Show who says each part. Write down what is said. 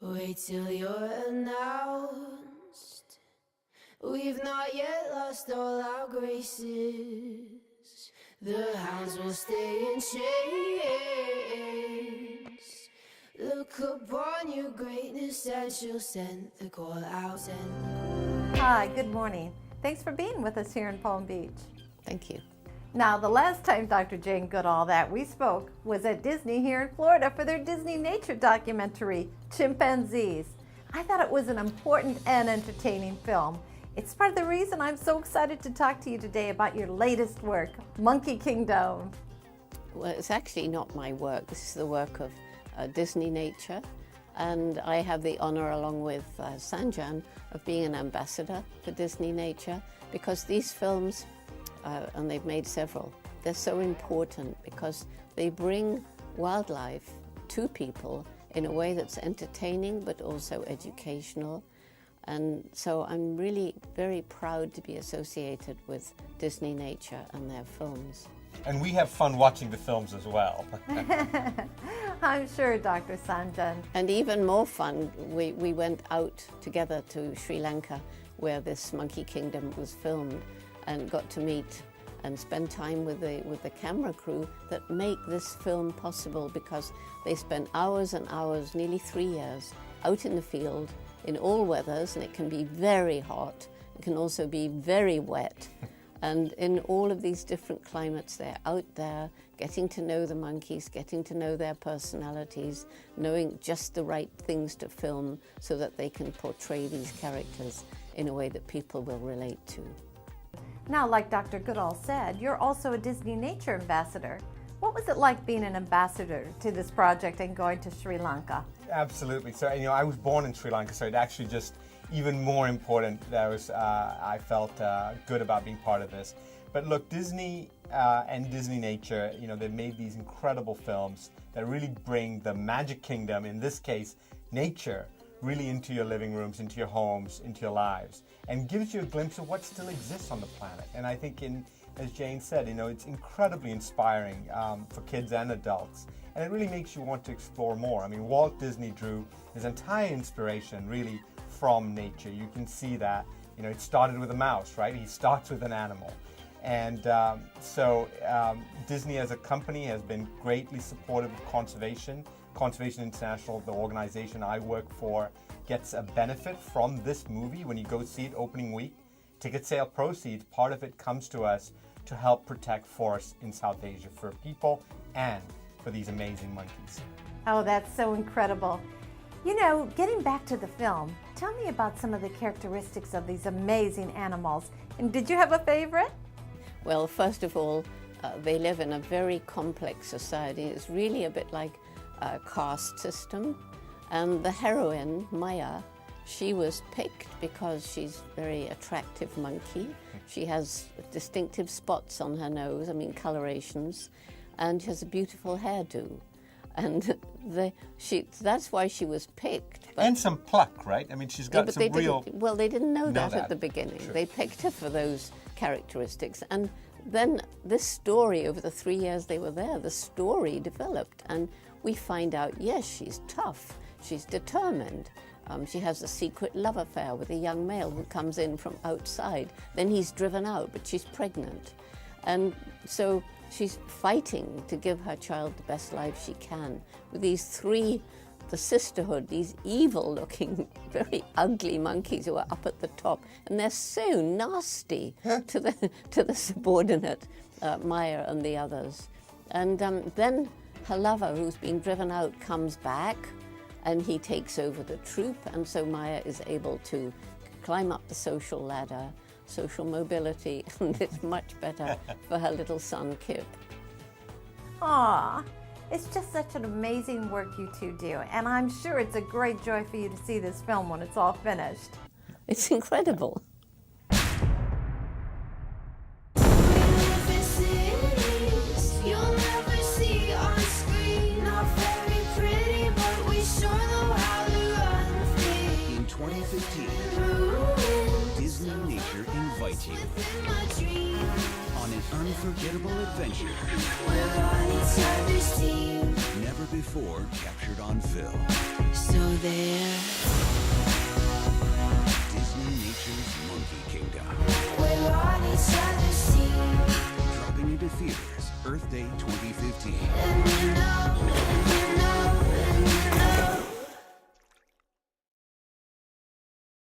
Speaker 1: Wait till you're announced. We've not yet lost all our graces. The hounds will stay in chains. Look upon your greatness and she'll send the call out.
Speaker 2: Hi, good morning. Thanks for being with us here in Palm Beach.
Speaker 3: Thank you.
Speaker 2: Now, the last time Dr. Jane Goodall that we spoke was at Disney here in Florida for their Disney nature documentary, Chimpanzees. I thought it was an important and entertaining film. It's part of the reason I'm so excited to talk to you today about your latest work, Monkey Kingdom.
Speaker 3: Well, it's actually not my work. This is the work of Disney Nature. And I have the honor, along with Sanjayan, of being an ambassador for Disney Nature, because these films, and they've made several, they're so important because they bring wildlife to people in a way that's entertaining but also educational. And so I'm really very proud to be associated with Disney Nature and their films.
Speaker 4: And we have fun watching the films as well.
Speaker 2: I'm sure, Dr. Sanjayan.
Speaker 3: And even more fun, we went out together to Sri Lanka, where this Monkey Kingdom was filmed, and got to meet and spend time with the camera crew that make this film possible, because they spent hours and hours, nearly 3 years, out in the field in all weathers, and it can be very hot. It can also be very wet. And in all of these different climates, they're out there getting to know the monkeys, getting to know their personalities, knowing just the right things to film so that they can portray these characters in a way that people will relate to.
Speaker 2: Now, like Dr. Goodall said, you're also a Disney Nature ambassador. What was it like being an ambassador to this project and going to Sri Lanka?
Speaker 4: Absolutely. So, I was born in Sri Lanka, so it actually just even more important that I felt good about being part of this. But look, Disney and Disney Nature, they've made these incredible films that really bring the Magic Kingdom, in this case, nature, really into your living rooms, into your homes, into your lives, and gives you a glimpse of what still exists on the planet. And I think, as Jane said, it's incredibly inspiring for kids and adults. And it really makes you want to explore more. I mean, Walt Disney drew his entire inspiration really from nature. You can see that, it started with a mouse, right? He starts with an animal. And so Disney as a company has been greatly supportive of conservation. Conservation International, the organization I work for, gets a benefit from this movie. When you go see it opening week, ticket sale proceeds, part of it comes to us to help protect forests in South Asia for people and for these amazing monkeys.
Speaker 2: Oh, that's so incredible. Getting back to the film, tell me about some of the characteristics of these amazing animals. And did you have a favorite?
Speaker 3: Well, first of all, they live in a very complex society. It's really a bit like a caste system. And the heroine, Maya, she was picked because she's a very attractive monkey. She has distinctive spots on her nose, colorations, and she has a beautiful hairdo. And that's why she was picked.
Speaker 4: And some pluck, right? She's got some real...
Speaker 3: Well, they didn't know that at the beginning.
Speaker 4: True.
Speaker 3: They picked her for those characteristics. And then this story, over the 3 years they were there, the story developed. And we find out, yes, she's tough. She's determined. She has a secret love affair with a young male who comes in from outside. Then he's driven out, but she's pregnant. And so she's fighting to give her child the best life she can with these three, the sisterhood, these evil-looking, very ugly monkeys who are up at the top. And they're so nasty to the subordinate, Maya and the others. And then her lover, who's been driven out, comes back, and he takes over the troop, and so Maya is able to climb up the social ladder, social mobility, and it's much better for her little son, Kip.
Speaker 2: Aw, it's just such an amazing work you two do, and I'm sure it's a great joy for you to see this film when it's all finished.
Speaker 3: It's incredible.
Speaker 5: In 2015, Disney Nature invites you on an unforgettable adventure.
Speaker 1: We're on each other's team.
Speaker 5: Never before captured on film.
Speaker 1: So there.
Speaker 5: Disney Nature's Monkey Kingdom.
Speaker 1: We're on each other's team.
Speaker 5: Dropping into theaters Earth Day 2015.
Speaker 1: And